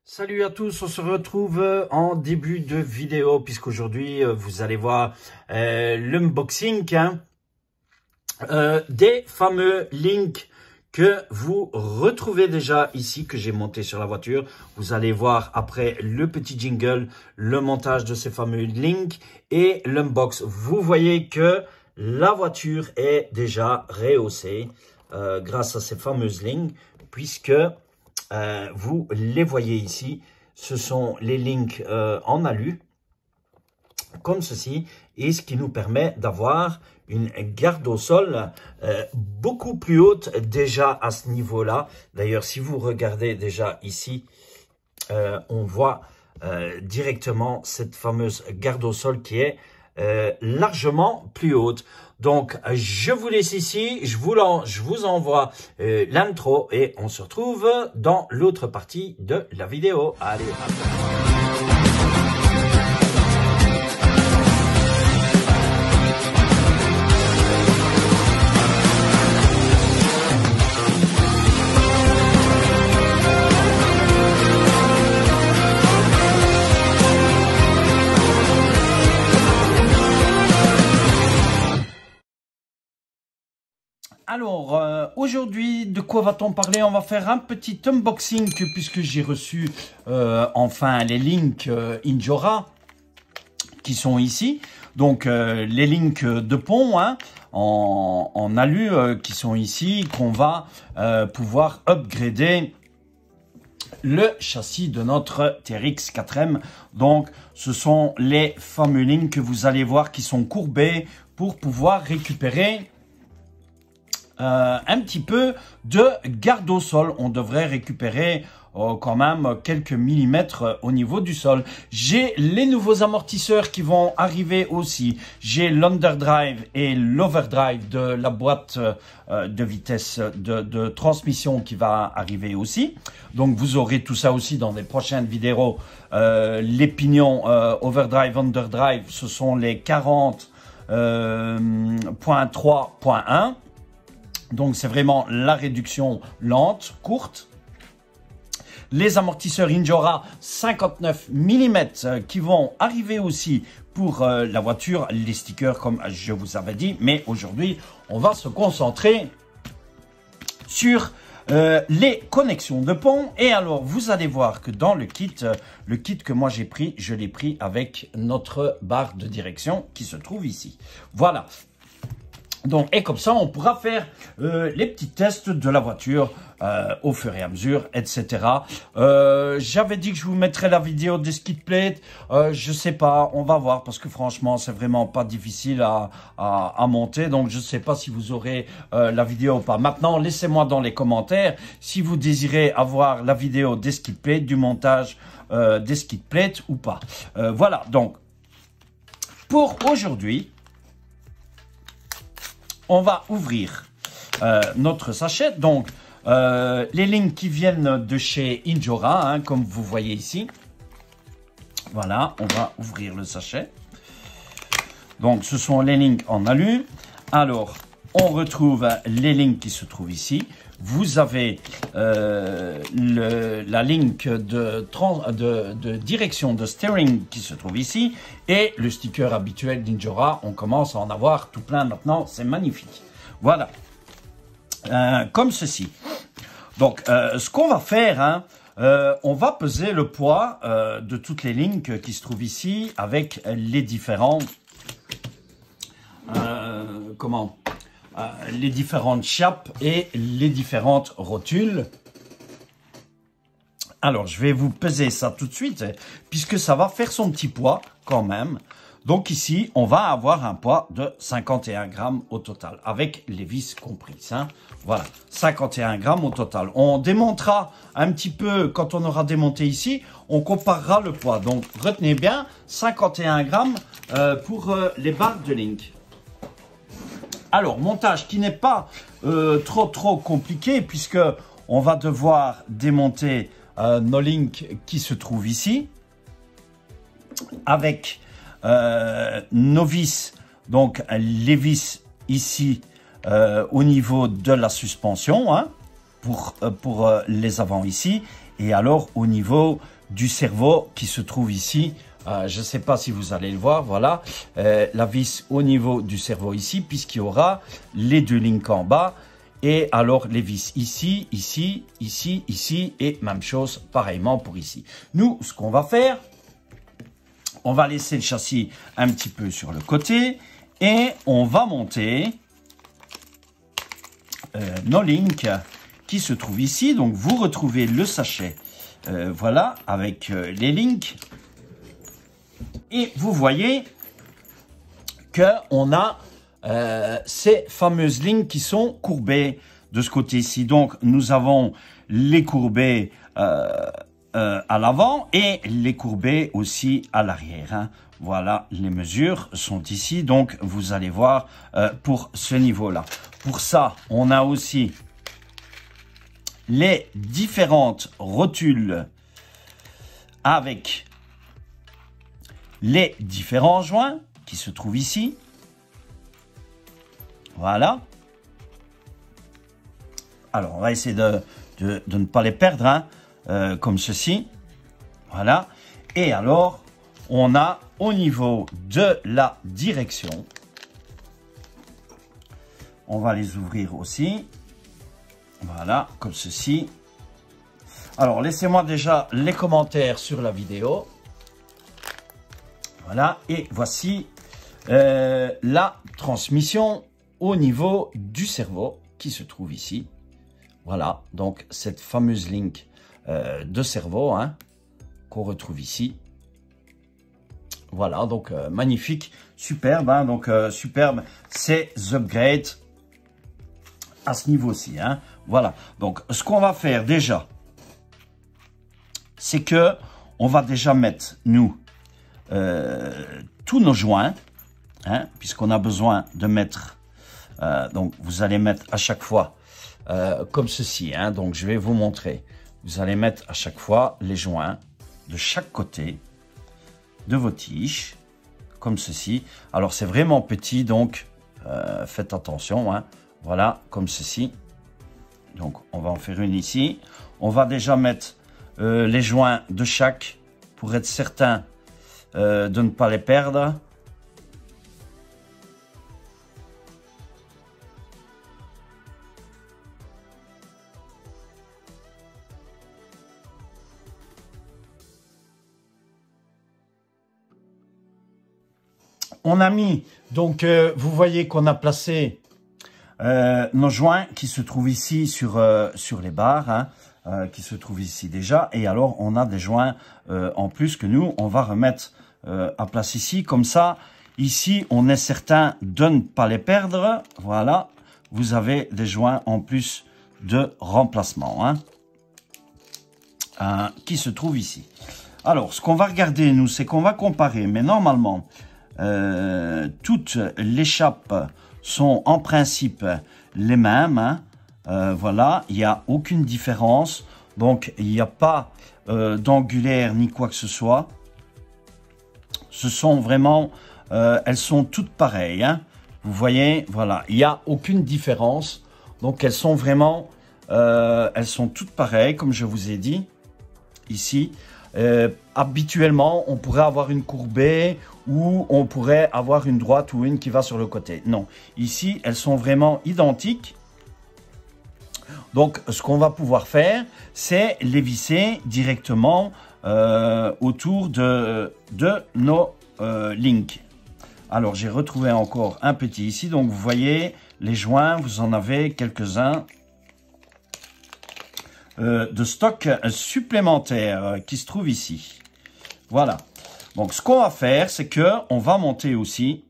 Salut à tous, on se retrouve en début de vidéo puisqu'aujourd'hui vous allez voir l'unboxing des fameux links que vous retrouvez déjà ici, que j'ai monté sur la voiture. Vous allez voir après le petit jingle, le montage de ces fameux links et l'unbox. Vous voyez que la voiture est déjà rehaussée grâce à ces fameuses lignes puisque vous les voyez ici, ce sont les links en alu, comme ceci, et ce qui nous permet d'avoir une garde au sol beaucoup plus haute déjà à ce niveau-là. D'ailleurs, si vous regardez déjà ici, on voit directement cette fameuse garde au sol qui est largement plus haute. Donc, je vous laisse ici, je vous envoie l'intro et on se retrouve dans l'autre partie de la vidéo. Allez, alors, aujourd'hui, de quoi va-t-on parler? On va faire un petit unboxing puisque j'ai reçu enfin les links Injora qui sont ici. Donc, les links de pont en alu qui sont ici, qu'on va pouvoir upgrader le châssis de notre TRX 4M. Donc, ce sont les fameux links que vous allez voir qui sont courbés pour pouvoir récupérer un petit peu de garde au sol. On devrait récupérer quand même quelques millimètres au niveau du sol. J'ai les nouveaux amortisseurs qui vont arriver aussi. J'ai l'underdrive et l'overdrive de la boîte de vitesse de transmission qui va arriver aussi. Donc vous aurez tout ça aussi dans les prochaines vidéos. Les pignons overdrive, underdrive, ce sont les 40.3.1. Donc, c'est vraiment la réduction lente, courte. Les amortisseurs Injora 59 mm qui vont arriver aussi pour la voiture. Les stickers, comme je vous avais dit. Mais aujourd'hui, on va se concentrer sur les connexions de pont. Et alors, vous allez voir que dans le kit que moi j'ai pris, je l'ai pris avec notre barre de direction qui se trouve ici. Voilà. Donc, et comme ça, on pourra faire les petits tests de la voiture au fur et à mesure, etc. J'avais dit que je vous mettrais la vidéo des skid plates. Je sais pas, on va voir parce que franchement, c'est vraiment pas difficile à monter. Donc, je sais pas si vous aurez la vidéo ou pas. Maintenant, laissez-moi dans les commentaires si vous désirez avoir la vidéo des skid plates, du montage des skid plates ou pas. Voilà, donc, pour aujourd'hui, on va ouvrir notre sachet. Donc, les lignes qui viennent de chez Injora, comme vous voyez ici. Voilà, on va ouvrir le sachet. Donc, ce sont les lignes en alu. Alors, on retrouve les lignes qui se trouvent ici. Vous avez la ligne de direction de steering qui se trouve ici et le sticker habituel d'Injora. On commence à en avoir tout plein maintenant, c'est magnifique. Voilà, comme ceci. Donc, ce qu'on va faire, on va peser le poids de toutes les lignes qui se trouvent ici avec les différents, les différentes chapes et les différentes rotules. Alors, je vais vous peser ça tout de suite, puisque ça va faire son petit poids quand même. Donc ici, on va avoir un poids de 51 grammes au total, avec les vis comprises. Voilà, 51 grammes au total. On démontera un petit peu, quand on aura démonté ici, on comparera le poids. Donc, retenez bien, 51 grammes pour les barres de link. Alors, montage qui n'est pas trop compliqué puisque on va devoir démonter nos links qui se trouvent ici avec nos vis, donc les vis ici au niveau de la suspension pour les avants ici et alors au niveau du cerveau qui se trouve ici. Je ne sais pas si vous allez le voir, voilà, la vis au niveau du cerveau ici, puisqu'il y aura les deux links en bas, et alors les vis ici, ici, ici, ici, et même chose pareillement pour ici. Nous, ce qu'on va faire, on va laisser le châssis un petit peu sur le côté, et on va monter nos links qui se trouvent ici. Donc vous retrouvez le sachet, voilà, avec les links. Et vous voyez qu'on a ces fameuses lignes qui sont courbées de ce côté-ci. Donc, nous avons les courbées à l'avant et les courbées aussi à l'arrière. Hein. Voilà, les mesures sont ici. Donc, vous allez voir pour ce niveau-là. Pour ça, on a aussi les différentes rotules avec les différents joints qui se trouvent ici. Voilà. Alors, on va essayer de ne pas les perdre, hein, comme ceci. Voilà. Et alors, on a au niveau de la direction, on va les ouvrir aussi. Voilà, comme ceci. Alors, laissez-moi déjà les commentaires sur la vidéo. Voilà, et voici la transmission au niveau du cerveau qui se trouve ici. Voilà, donc cette fameuse link de cerveau hein, qu'on retrouve ici. Voilà, donc magnifique, superbe, hein, donc superbe, ces upgrades à ce niveau-ci. Hein. Voilà, donc ce qu'on va faire déjà, c'est que on va déjà mettre, nous, tous nos joints, hein, puisqu'on a besoin de mettre, donc vous allez mettre à chaque fois comme ceci, hein, donc je vais vous montrer, vous allez mettre à chaque fois les joints de chaque côté de vos tiges, comme ceci. Alors c'est vraiment petit, donc faites attention, hein, voilà, comme ceci. Donc on va en faire une ici, on va déjà mettre les joints de chaque pour être certain de ne pas les perdre. On a mis, donc vous voyez qu'on a placé nos joints qui se trouvent ici sur les barres, hein, qui se trouvent ici déjà. Et alors on a des joints en plus que nous, on va remettre à place ici. Comme ça, ici, on est certain de ne pas les perdre. Voilà, vous avez des joints en plus de remplacement hein, qui se trouvent ici. Alors, ce qu'on va regarder, nous, c'est qu'on va comparer. Mais normalement, toutes les chapes sont en principe les mêmes. Hein. Voilà, il n'y a aucune différence. Donc, il n'y a pas d'angulaire ni quoi que ce soit. Ce sont vraiment, elles sont toutes pareilles. Hein. Vous voyez, voilà, il n'y a aucune différence. Donc, elles sont vraiment, elles sont toutes pareilles, comme je vous ai dit ici. Habituellement, on pourrait avoir une courbée ou on pourrait avoir une droite ou une qui va sur le côté. Non, ici, elles sont vraiment identiques. Donc, ce qu'on va pouvoir faire, c'est les visser directement autour de nos links. Alors, j'ai retrouvé encore un petit ici. Donc, vous voyez, les joints, vous en avez quelques-uns de stock supplémentaire qui se trouve ici. Voilà. Donc, ce qu'on va faire, c'est que on va monter aussi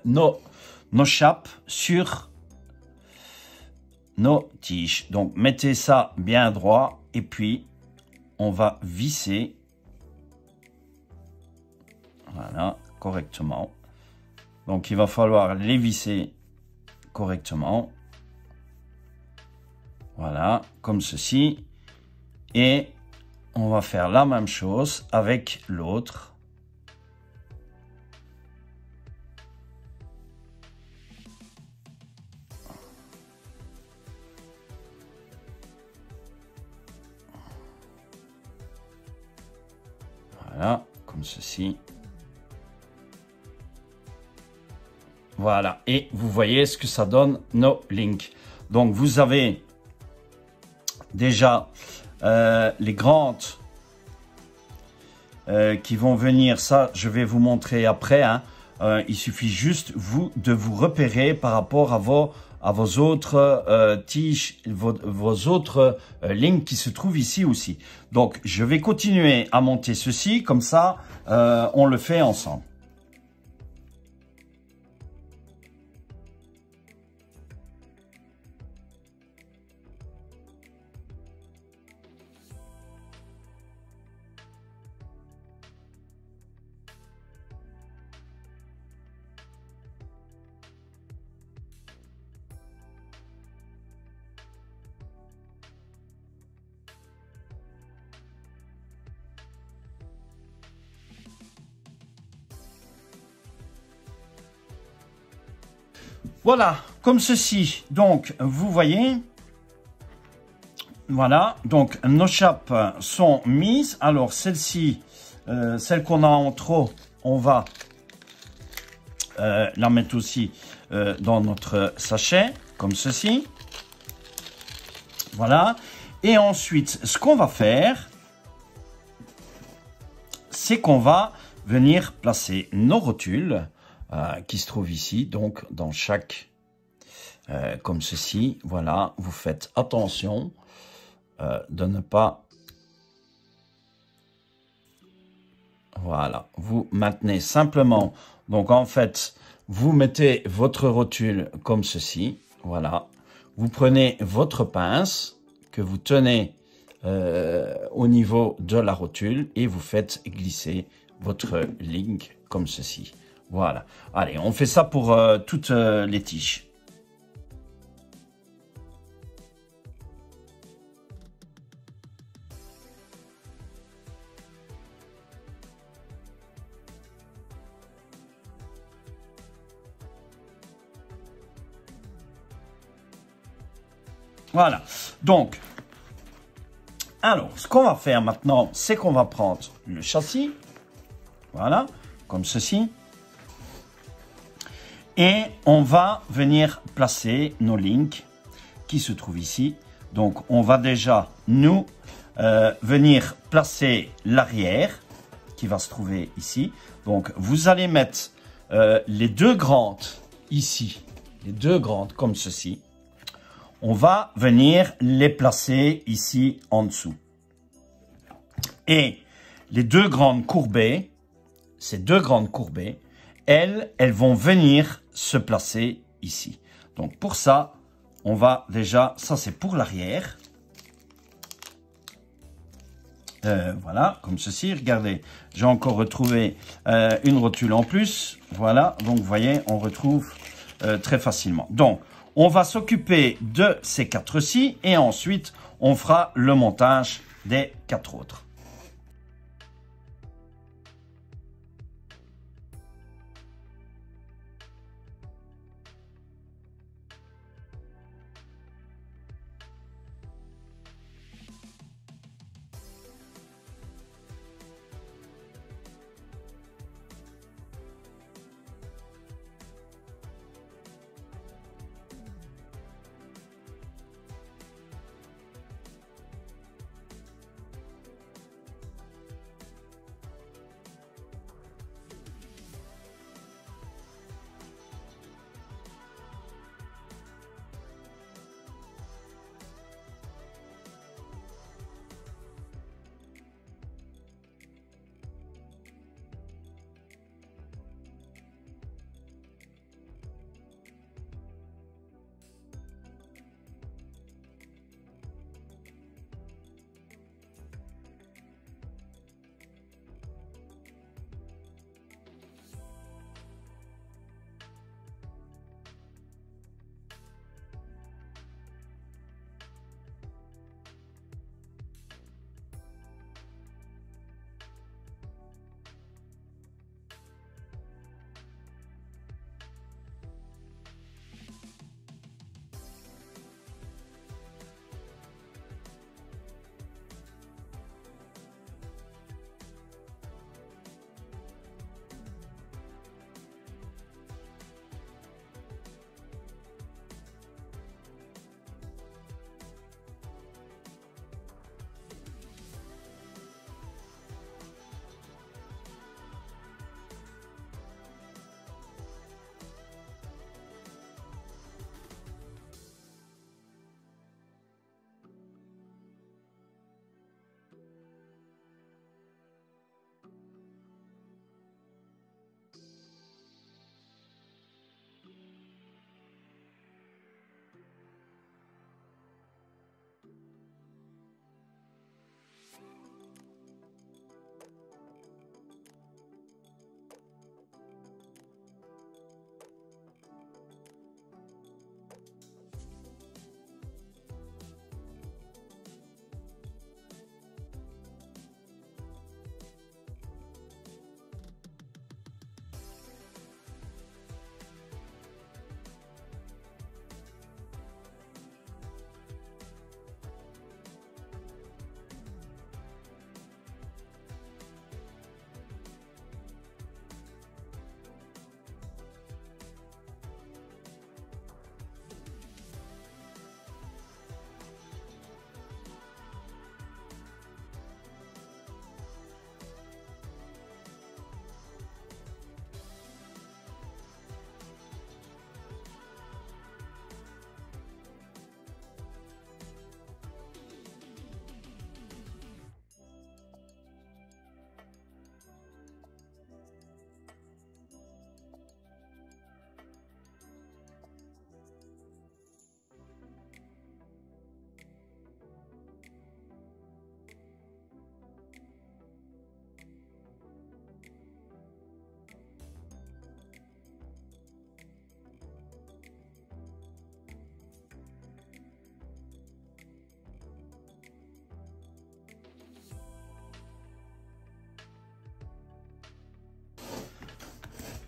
nos chapes sur nos tiges. Donc, mettez ça bien droit et puis on va visser, voilà, correctement. Donc, il va falloir les visser correctement. Voilà, comme ceci. Et on va faire la même chose avec l'autre. Voilà, comme ceci. Voilà, et vous voyez ce que ça donne, nos links. Donc, vous avez déjà les grandes qui vont venir. Ça, je vais vous montrer après. Hein. Il suffit juste de vous repérer par rapport à vos autres tiges, vos autres lignes qui se trouvent ici aussi. Donc, je vais continuer à monter ceci. Comme ça, on le fait ensemble. Voilà, comme ceci. Donc, vous voyez, voilà, donc nos chapes sont mises. Alors, celle-ci, celle qu'on a en trop, on va la mettre aussi dans notre sachet, comme ceci. Voilà. Et ensuite, ce qu'on va faire, c'est qu'on va venir placer nos rotules qui se trouvent ici, donc dans chaque, comme ceci. Voilà, vous faites attention de ne pas, voilà, vous maintenez simplement, donc en fait, vous mettez votre rotule comme ceci, voilà, vous prenez votre pince que vous tenez au niveau de la rotule et vous faites glisser votre ligne comme ceci. Voilà. Allez, on fait ça pour toutes les tiges. Voilà. Donc, alors, ce qu'on va faire maintenant, c'est qu'on va prendre le châssis. Voilà, comme ceci. Et on va venir placer nos links qui se trouvent ici. Donc, on va déjà, nous, venir placer l'arrière qui va se trouver ici. Donc, vous allez mettre les deux grandes ici. Les deux grandes comme ceci. On va venir les placer ici en dessous. Et les deux grandes courbées, ces deux grandes courbées, elles vont venir se placer ici. Donc pour ça, on va déjà, ça c'est pour l'arrière. Voilà, comme ceci. Regardez, j'ai encore retrouvé une rotule en plus. Voilà, donc vous voyez, on retrouve très facilement. Donc, on va s'occuper de ces quatre-ci et ensuite, on fera le montage des quatre autres.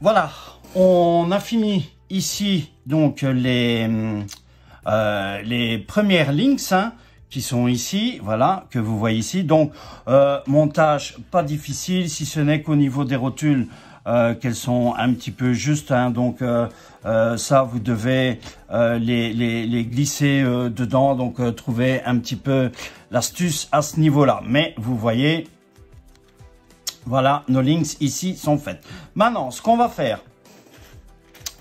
Voilà, on a fini ici donc les premières links hein, qui sont ici, voilà, que vous voyez ici. Donc, montage pas difficile, si ce n'est qu'au niveau des rotules, qu'elles sont un petit peu justes. Hein, donc, ça, vous devez les glisser dedans. Donc, trouver un petit peu l'astuce à ce niveau-là. Mais, vous voyez, voilà, nos links ici sont faites. Maintenant, ce qu'on va faire,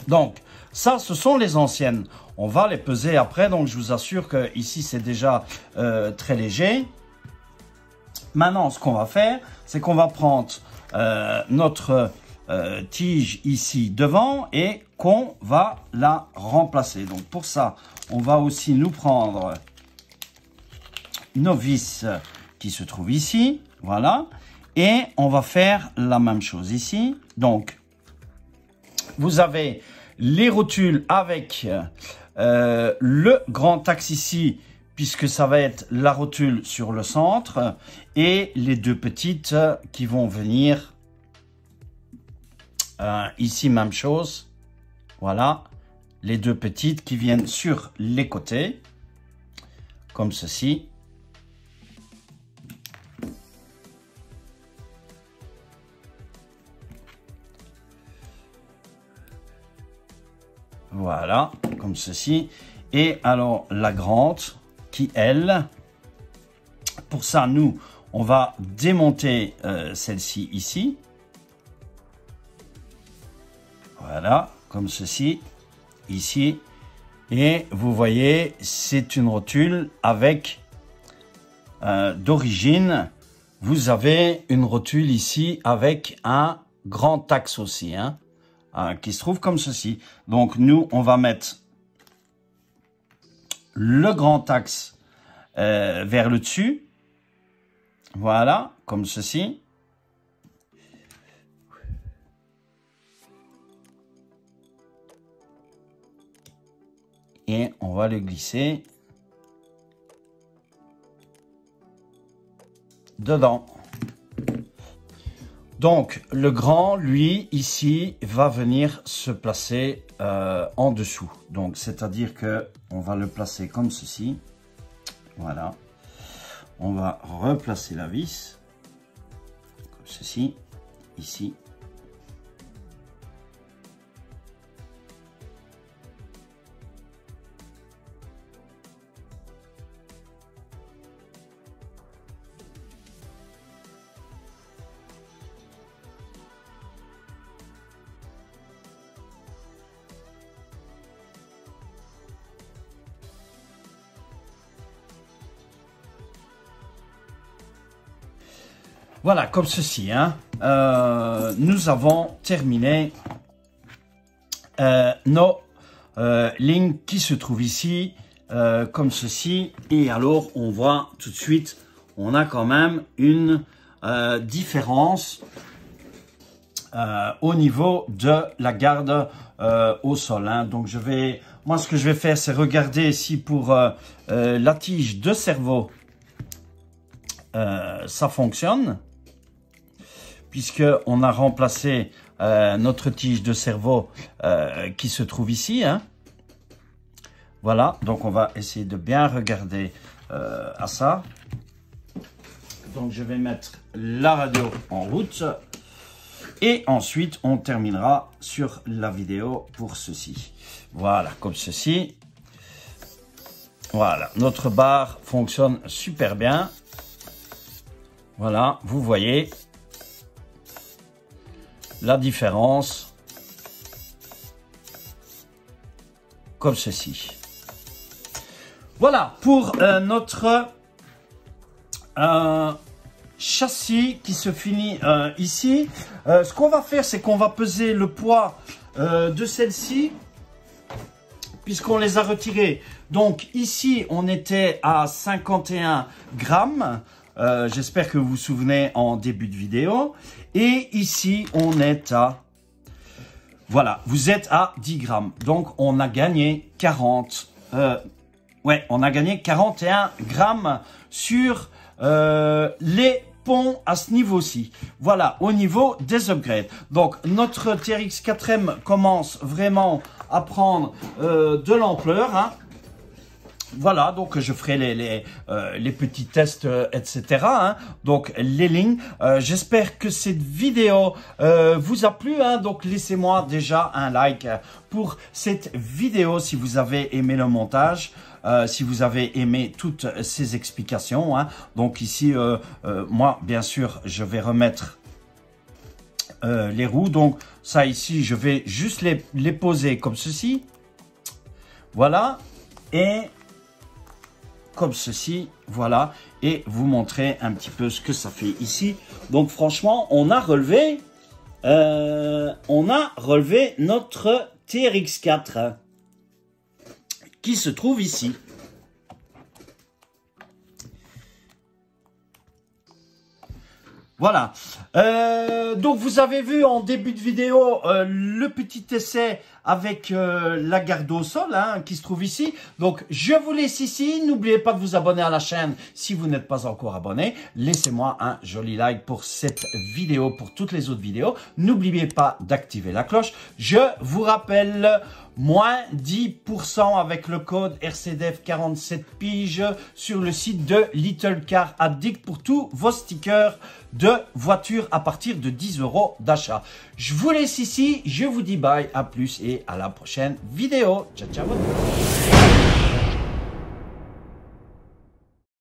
donc, ça, ce sont les anciennes. On va les peser après, donc je vous assure que ici c'est déjà très léger. Maintenant, ce qu'on va faire, c'est qu'on va prendre notre tige ici devant et qu'on va la remplacer. Donc pour ça, on va aussi nous prendre nos vis qui se trouvent ici, voilà. Et on va faire la même chose ici. Donc, vous avez les rotules avec le grand axe ici, puisque ça va être la rotule sur le centre, et les deux petites qui vont venir ici, même chose. Voilà, les deux petites qui viennent sur les côtés, comme ceci. Voilà, comme ceci. Et alors, la grande, qui, elle, pour ça, nous, on va démonter celle-ci ici. Voilà, comme ceci, ici. Et vous voyez, c'est une rotule avec, d'origine, vous avez une rotule ici avec un grand axe aussi, hein. Qui se trouve comme ceci. Donc, nous, on va mettre le grand axe vers le dessus. Voilà, comme ceci. Et on va le glisser dedans. Donc, le grand, lui, ici, va venir se placer en dessous. Donc, c'est-à-dire que on va le placer comme ceci. Voilà. On va replacer la vis. Comme ceci. Ici. Voilà, comme ceci, hein. Nous avons terminé nos lignes qui se trouvent ici, comme ceci. Et alors, on voit tout de suite, on a quand même une différence au niveau de la garde au sol, hein. Donc, moi, ce que je vais faire, c'est regarder ici pour la tige de cerveau. Ça fonctionne. Puisqu'on a remplacé notre tige de cerveau qui se trouve ici, hein. Voilà, donc on va essayer de bien regarder à ça. Donc je vais mettre la radio en route. Et ensuite, on terminera sur la vidéo pour ceci. Voilà, comme ceci. Voilà, notre barre fonctionne super bien. Voilà, vous voyez la différence comme ceci. Voilà pour notre châssis qui se finit ici. Ce qu'on va faire, c'est qu'on va peser le poids de celle-ci puisqu'on les a retirées. Donc ici, on était à 51 grammes. J'espère que vous vous souvenez en début de vidéo. Et ici, on est à... Voilà, vous êtes à 10 grammes. Donc, on a gagné 40... on a gagné 41 grammes sur les coupons à ce niveau-ci. Voilà, au niveau des upgrades. Donc, notre TRX 4M commence vraiment à prendre de l'ampleur, hein. Voilà, donc je ferai les petits tests, etc. Hein. Donc les lignes. J'espère que cette vidéo vous a plu. Hein. Donc laissez-moi déjà un like pour cette vidéo si vous avez aimé le montage. Si vous avez aimé toutes ces explications. Hein. Donc ici, moi, bien sûr, je vais remettre les roues. Donc ça ici, je vais juste les poser comme ceci. Voilà. Et comme ceci, voilà, et vous montrer un petit peu ce que ça fait ici. Donc franchement, on a relevé notre TRX4 qui se trouve ici. Voilà, donc vous avez vu en début de vidéo le petit essai avec la garde au sol hein, qui se trouve ici. Donc je vous laisse ici, n'oubliez pas de vous abonner à la chaîne si vous n'êtes pas encore abonné. Laissez-moi un joli like pour cette vidéo, pour toutes les autres vidéos. N'oubliez pas d'activer la cloche. Je vous rappelle, moins 10% avec le code RCDF 47 piges sur le site de Little Car Addict pour tous vos stickers de voitures à partir de 10 € d'achat. Je vous laisse ici, je vous dis bye, à plus et à la prochaine vidéo. Ciao, ciao.